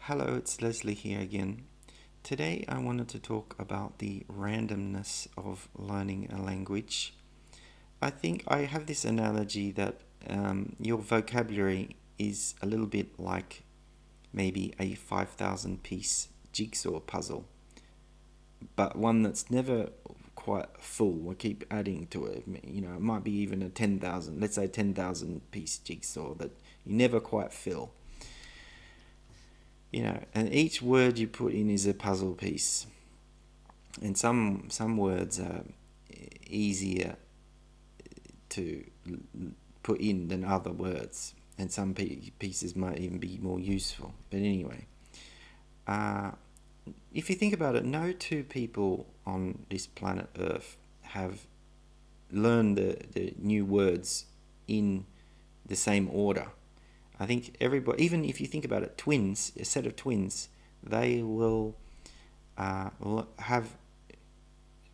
Hello, it's Leslie here again. Today I wanted to talk about the randomness of learning a language. I think I have this analogy that your vocabulary is a little bit like maybe a 5,000 piece jigsaw puzzle, but one that's never quite full. We keep adding to it. It might be even a 10,000, let's say 10,000 piece jigsaw that you never quite fill. And each word you put in is a puzzle piece. And some words are easier to put in than other words, and some pieces might even be more useful. But anyway, uh, if you think about it, no two people on this planet Earth have learned the new words in the same order. I think everybody, even if you think about it, a set of twins, they will have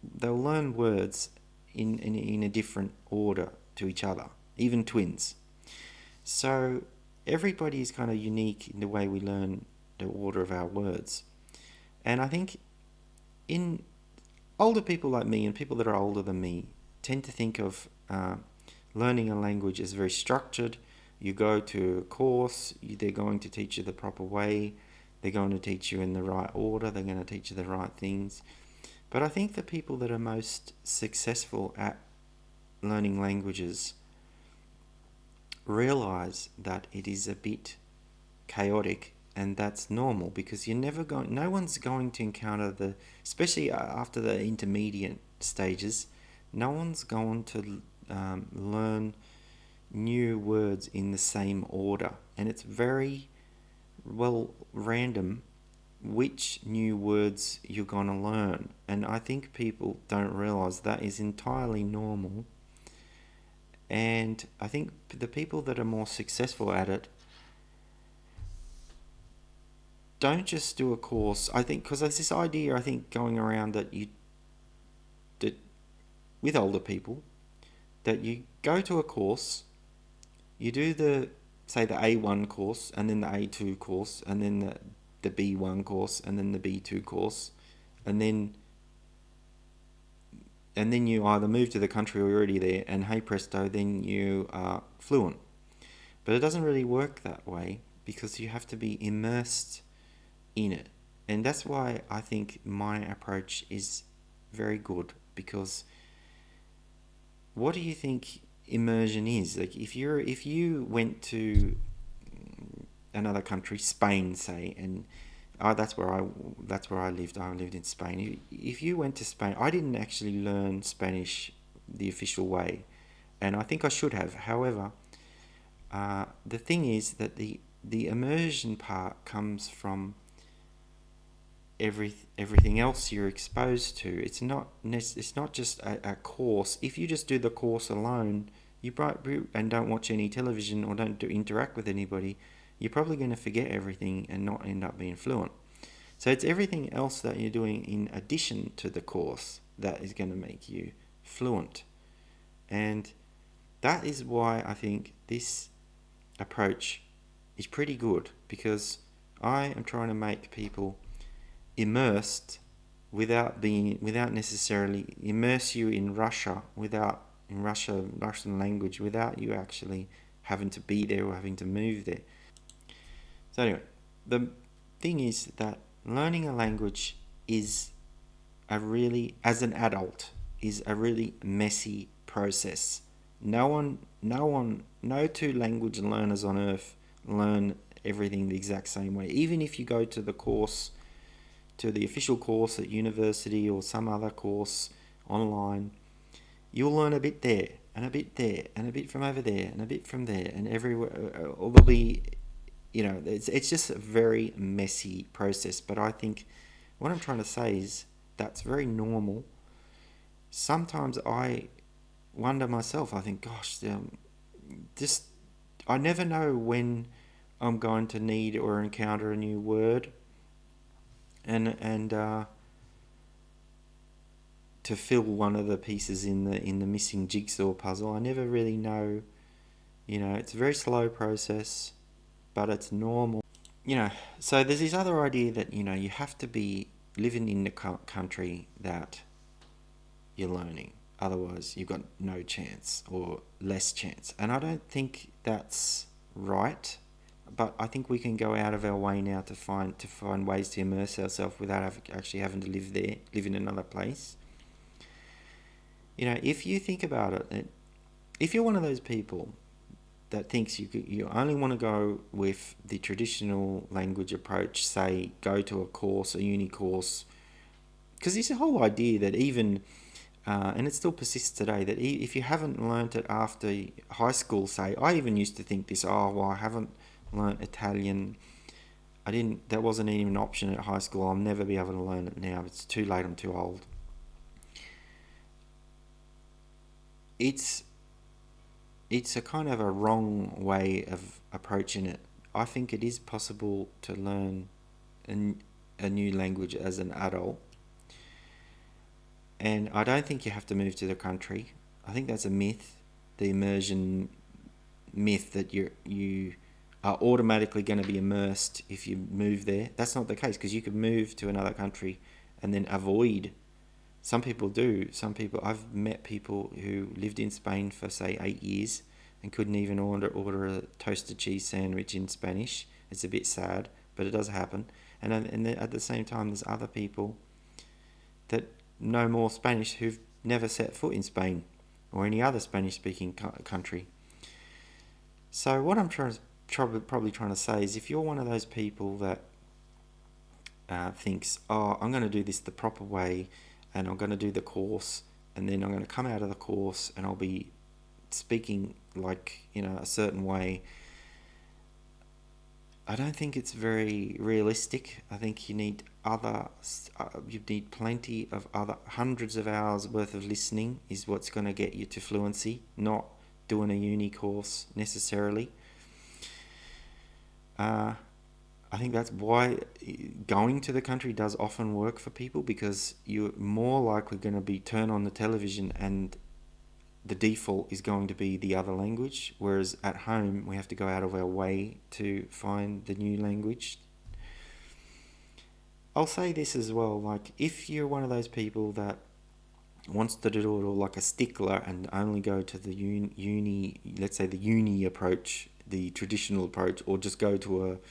they'll learn words in a different order to each other, even twins. So everybody is kind of unique in the way we learn the order of our words. And I think in older people like me and people that are older than me tend to think of learning a language as very structured. You go to a course, they're going to teach you the proper way, they're going to teach you in the right order, they're going to teach you the right things. But I think the people that are most successful at learning languages realize that it is a bit chaotic, and that's normal because no one's going to encounter especially after the intermediate stages, no one's going to learn new words in the same order, and it's very random which new words you're going to learn. And I think people don't realize that is entirely normal. And I think the people that are more successful at it don't just do a course. I think because there's this idea, I think, going around that with older people, that you go to a course, you do say the A1 course, and then the A2 course, and then the B1 course, and then the B2 course, and then you either move to the country or you're already there, and hey presto, then you are fluent. But it doesn't really work that way because you have to be immersed in it. And that's why I think my approach is very good, because what do you think immersion is? Like if you went to another country, Spain, say, and that's where I lived. I lived in Spain. If you went to Spain, I didn't actually learn Spanish the official way, and I think I should have. However, the thing is that the immersion part comes from everything else you're exposed to. It's not just a course. If you just do the course alone, and don't watch any television or don't interact with anybody, you're probably going to forget everything and not end up being fluent. So it's everything else that you're doing in addition to the course that is going to make you fluent. And that is why I think this approach is pretty good, because I am trying to make people immersed without necessarily immerse you in Russian language without you actually having to be there or having to move there. So anyway, the thing is that learning a language is as an adult, is a really messy process. No two language learners on earth learn everything the exact same way. Even if you go to the official course at university or some other course online, you'll learn a bit there and a bit there and a bit from over there and a bit from there and everywhere. There'll be, it's just a very messy process. But I think what I'm trying to say is that's very normal. Sometimes I wonder myself, I think, gosh, I never know when I'm going to need or encounter a new word, and to fill one of the pieces in the missing jigsaw puzzle. I never really know. It's a very slow process, but it's normal. you know, so there's this other idea that, you know, you have to be living in the country that you're learning. Otherwise, you've got no chance or less chance. And I don't think that's right. But I think we can go out of our way now to find ways to immerse ourselves without actually having to live there, live in another place. You know, if you think about it, if you're one of those people that thinks you only want to go with the traditional language approach, say go to a course, a uni course, because it's a whole idea that even and it still persists today, that if you haven't learnt it after high school, say, I even used to think this, oh well, I haven't learnt Italian, that wasn't even an option at high school, I'll never be able to learn it now, it's too late, I'm too old. It's a kind of a wrong way of approaching it. I think it is possible to learn a new language as an adult, and I don't think you have to move to the country. I think that's a myth, the immersion myth, that you are automatically going to be immersed if you move there. That's not the case, because you could move to another country and then avoid. Some people do. I've met people who lived in Spain for, say, 8 years and couldn't even order a toasted cheese sandwich in Spanish. It's a bit sad, but it does happen. And at the same time, there's other people that know more Spanish who've never set foot in Spain or any other Spanish-speaking country. So what I'm probably trying to say is, if you're one of those people that thinks, oh, I'm going to do this the proper way, and I'm going to do the course, and then I'm going to come out of the course and I'll be speaking like, you know, a certain way, I don't think it's very realistic. I think you need plenty of other hundreds of hours worth of listening is what's going to get you to fluency, not doing a uni course necessarily. I think that's why going to the country does often work for people, because you're more likely going to be turn on the television and the default is going to be the other language, whereas at home we have to go out of our way to find the new language. I'll say this as well, like, if you're one of those people that wants to do it all like a stickler and only go to the uni, let's say the uni approach, the traditional approach, or just go to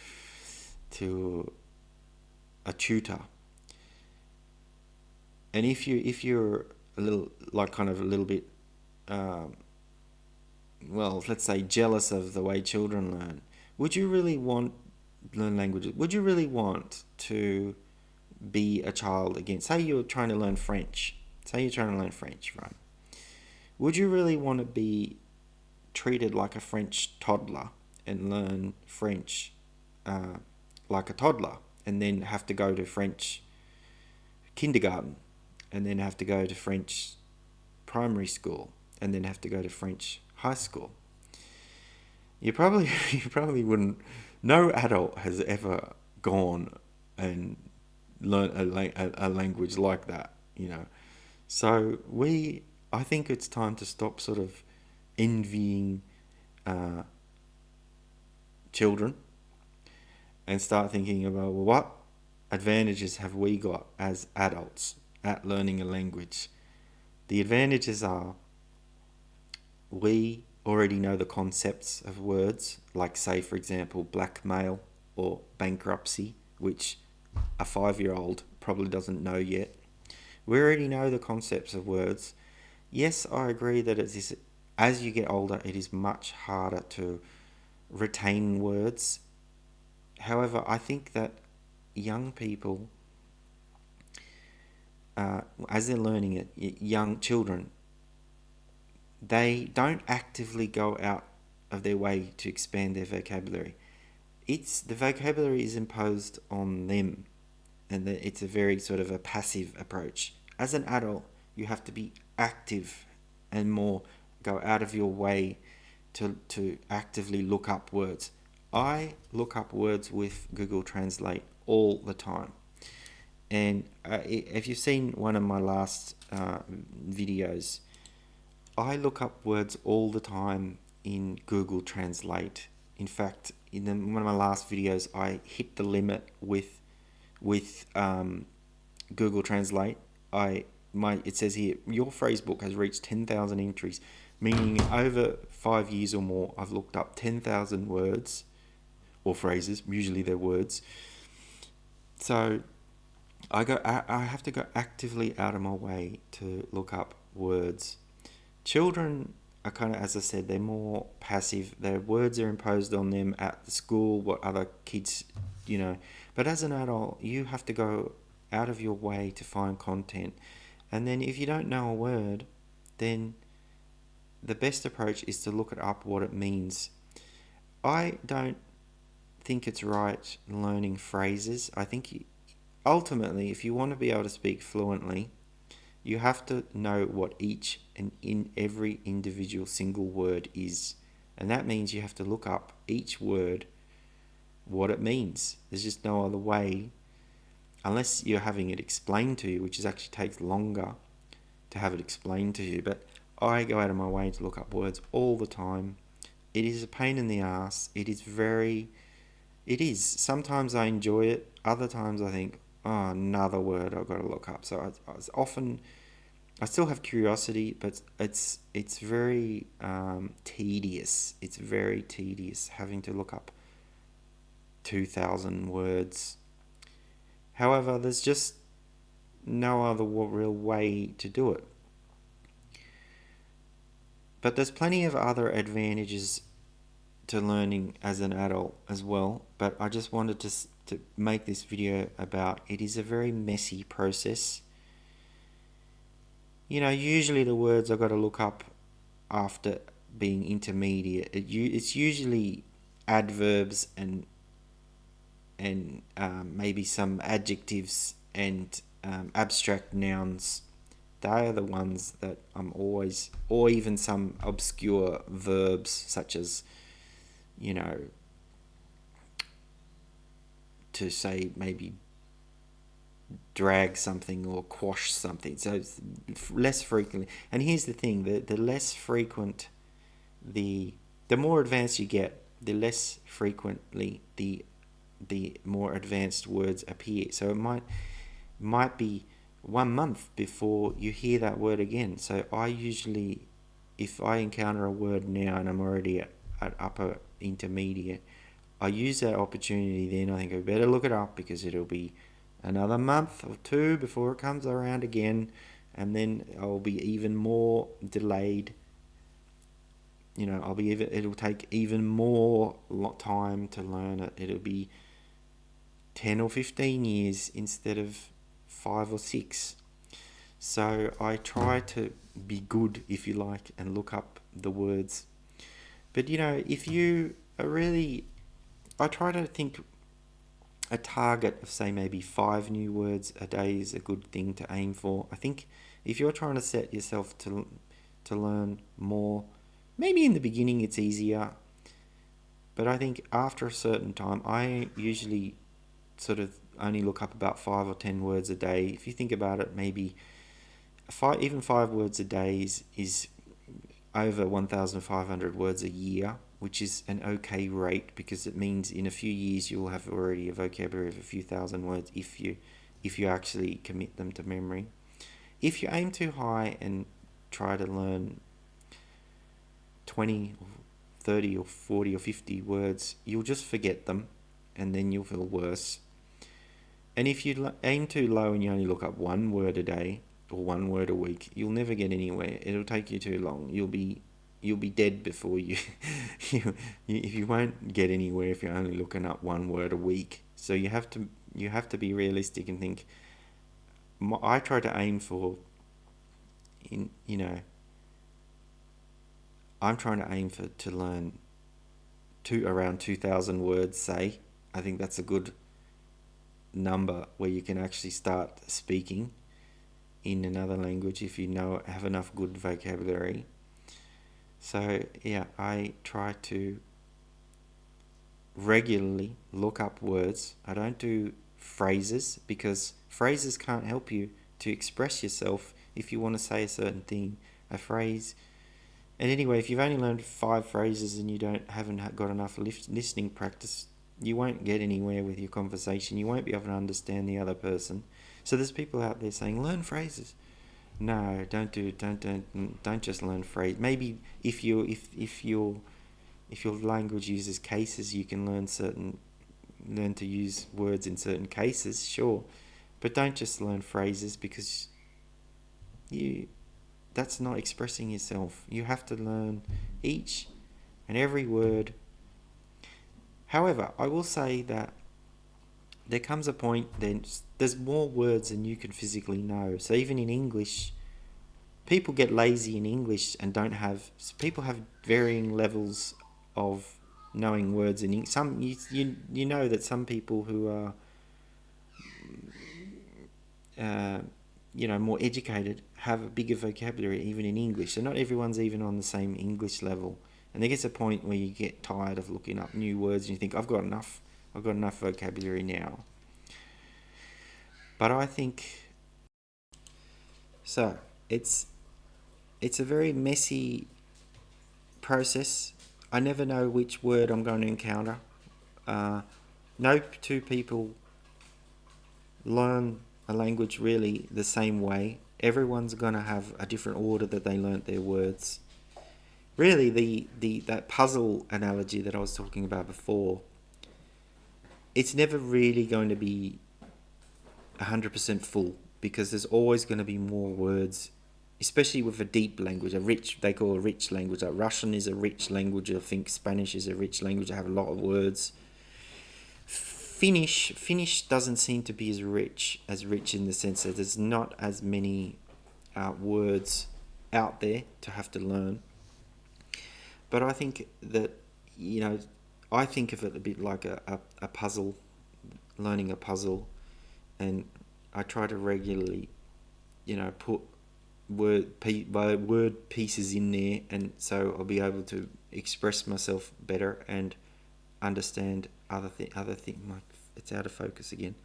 a tutor, and if you're a little, like, kind of a little bit well, let's say jealous of the way children learn, would you really want learn languages? Would you really want to be a child again? Say you're trying to learn French. Right? Would you really want to be treated like a French toddler and learn French like a toddler, and then have to go to French kindergarten, and then have to go to French primary school, and then have to go to French high school? You probably wouldn't. No adult has ever gone and learned a language like that, you know. So I think it's time to stop sort of envying children and start thinking about, well, what advantages have we got as adults at learning a language? The advantages are, we already know the concepts of words, like, say, for example, blackmail or bankruptcy, which a 5-year-old probably doesn't know yet. We already know the concepts of words. Yes, I agree that as you get older, it is much harder to retain words. However, I think that young people, as they're learning it, young children, they don't actively go out of their way to expand their vocabulary. The vocabulary is imposed on them, and it's a very sort of a passive approach. As an adult, you have to be active and more go out of your way to actively look up words. I look up words with Google Translate all the time. And if you've seen one of my last videos, I look up words all the time in Google Translate. In fact, one of my last videos, I hit the limit with Google Translate. It says here, your phrase book has reached 10,000 entries, meaning over 5 years or more, I've looked up 10,000 words or phrases. Usually they're words. So I have to go actively out of my way to look up words. Children are kind of, as I said, they're more passive. Their words are imposed on them at the school, what other kids, But as an adult, you have to go out of your way to find content. And then if you don't know a word, then the best approach is to look it up, what it means. I don't think it's right learning phrases. I think ultimately, if you want to be able to speak fluently, you have to know what each and in every individual single word is. And that means you have to look up each word, what it means. There's just no other way, unless you're having it explained to you, which actually takes longer to have it explained to you. But I go out of my way to look up words all the time. It is a pain in the ass. It is. Sometimes I enjoy it. Other times I think, oh, another word I've got to look up. So I still have curiosity, but it's very tedious. It's very tedious having to look up 2,000 words. However, there's just no other real way to do it. But there's plenty of other advantages to learning as an adult as well. But I just wanted to make this video about it is a very messy process. Usually the words I've got to look up after being intermediate, it's usually adverbs and maybe some adjectives and abstract nouns. They are the ones that I'm always, or even some obscure verbs such as, to say maybe drag something or quash something. So it's less frequently. And here's the thing, the less frequent, the more advanced you get, the less frequently the more advanced words appear. So it might be 1 month before you hear that word again. So I usually, if I encounter a word now and I'm already at upper intermediate, I use that opportunity then. I think I better look it up because it'll be another month or two before it comes around again, and then I'll be even more delayed. It'll take even more time to learn it. It'll be 10 or 15 years instead of 5 or 6. So I try to be good, if you like, and look up the words. But if you are really, I try to think a target of say maybe 5 new words a day is a good thing to aim for. I think if you're trying to set yourself to learn more, maybe in the beginning it's easier, but I think after a certain time, I usually sort of only look up about 5 or 10 words a day. If you think about it, maybe 5 words a day is over 1,500 words a year, which is an okay rate because it means in a few years you'll have already a vocabulary of a few thousand words if you actually commit them to memory. If you aim too high and try to learn 20 or 30 or 40 or 50 words, you'll just forget them and then you'll feel worse. And if you aim too low and you only look up 1 word a day or 1 word a week, you'll never get anywhere. It'll take you too long. You'll be dead before you you won't get anywhere if you're only looking up 1 word a week. So you have to be realistic and think. I try to aim for I'm trying to aim to learn around 2,000 words, say. I think that's a good number where you can actually start speaking in another language if you have enough good vocabulary. So yeah, I try to regularly look up words. I don't do phrases because phrases can't help you to express yourself if you want to say a certain thing. A phrase And anyway, if you've only learned 5 phrases and you haven't got enough listening practice, you won't get anywhere with your conversation. You won't be able to understand the other person. So there's people out there saying, learn phrases. No, don't just learn phrase. Maybe if your language uses cases, you can learn to use words in certain cases, sure. But don't just learn phrases, because that's not expressing yourself. You have to learn each and every word. However, I will say that there comes a point then there's more words than you can physically know. So even in English, people get lazy in English and people have varying levels of knowing words in English. You know that some people who are more educated have a bigger vocabulary even in English. So not everyone's even on the same English level. And there gets a point where you get tired of looking up new words and you think, I've got enough vocabulary now. But I think so. It's a very messy process. I never know which word I'm going to encounter. No two people learn a language really the same way. Everyone's going to have a different order that they learnt their words. Really, that puzzle analogy that I was talking about before, it's never really going to be 100% full, because there's always going to be more words, especially with a deep language, they call a rich language. Like Russian is a rich language. I think Spanish is a rich language. I have a lot of words. Finnish doesn't seem to be as rich in the sense that there's not as many words out there to have to learn. But I think that, I think of it a bit like a puzzle, learning a puzzle, and I try to regularly, put word pieces in there, and so I'll be able to express myself better and understand other things. It's out of focus again.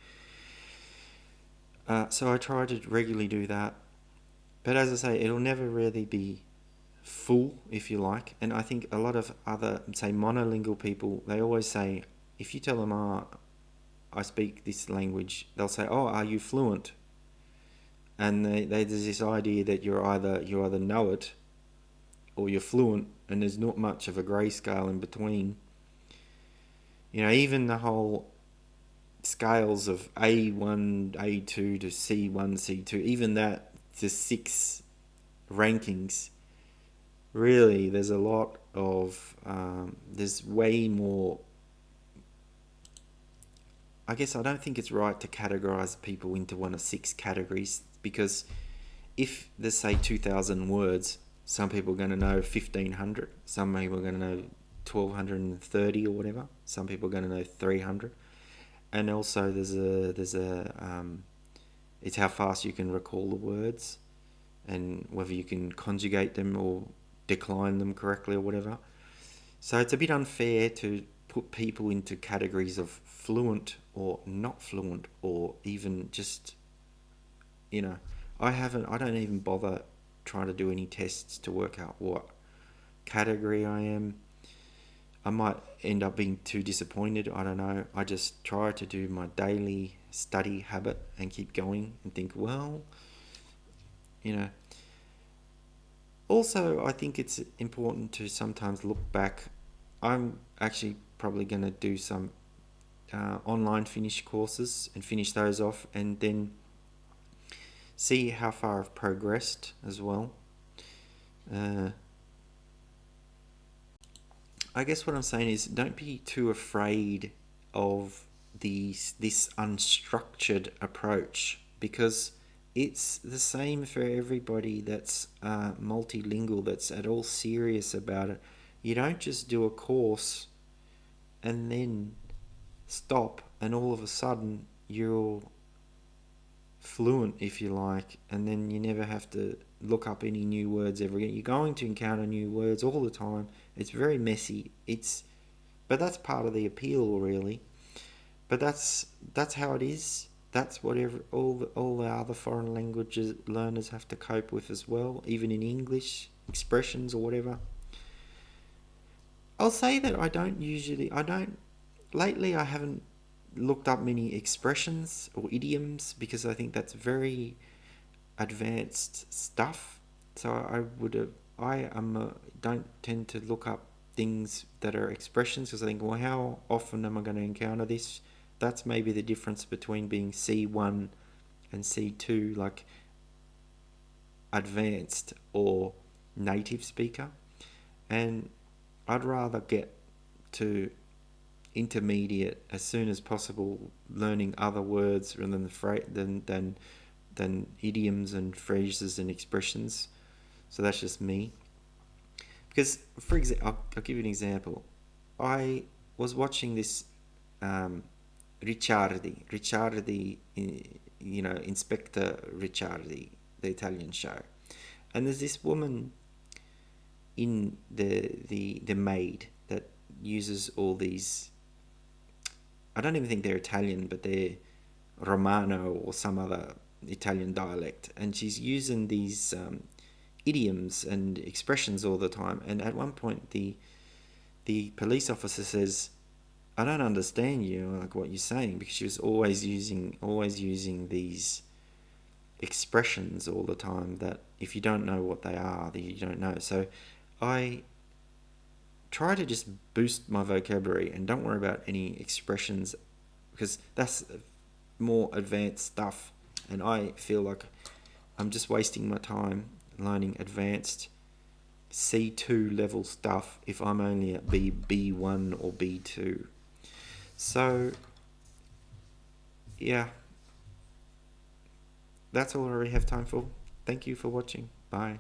So I try to regularly do that, but as I say, it'll never really be full, if you like. And I think a lot of other, say, monolingual people, they always say, if you tell them, I speak this language, they'll say, are you fluent? And there's this idea that you either know it or you're fluent, and there's not much of a grey scale in between. Even the whole scales of A1, A2 to C1, C2, even that to 6 rankings, really there's a lot of, there's way more. I guess I don't think it's right to categorize people into one of 6 categories, because if there's, say, 2,000 words, some people are going to know 1,500, some people are going to know 1,230 or whatever, some people are going to know 300. And also there's a it's how fast you can recall the words, and whether you can conjugate them or decline them correctly or whatever. So it's a bit unfair to put people into categories of fluent or not fluent, or even just, I don't even bother trying to do any tests to work out what category I am. I might end up being too disappointed, I don't know. I just try to do my daily study habit and keep going and think, well, Also, I think it's important to sometimes look back. I'm actually probably going to do some online Finnish courses and finish those off, and then see how far I've progressed as well. I guess what I'm saying is, don't be too afraid of this unstructured approach, because it's the same for everybody that's multilingual, that's at all serious about it. You don't just do a course and then stop and all of a sudden you're fluent, if you like, and then you never have to look up any new words ever again. You're going to encounter new words all the time. It's very messy. But that's part of the appeal, really. But that's how it is. That's what all the other foreign languages learners have to cope with as well, even in English. expressions or whatever. I'll say that lately I haven't looked up many expressions or idioms because I think that's very advanced stuff. So don't tend to look up things that are expressions because I think, well, how often am I going to encounter this? That's maybe the difference between being C1 and C2, like advanced or native speaker. And I'd rather get to intermediate as soon as possible, learning other words rather than idioms and phrases and expressions. So that's just me. Because, for example, I'll give you an example. I was watching this Ricciardi, Inspector Ricciardi, the Italian show, and there's this woman in the maid that uses all these. I don't even think they're Italian, but they're Romano or some other Italian dialect, and she's using these idioms and expressions all the time. And at one point, the police officer says, "I don't understand you, like what you're saying," because she was always using these expressions all the time that if you don't know what they are, then you don't know. So I try to just boost my vocabulary and don't worry about any expressions because that's more advanced stuff, and I feel like I'm just wasting my time learning advanced C2 level stuff if I'm only at B1 or B2. So yeah, that's all I really have time for. Thank you for watching. Bye.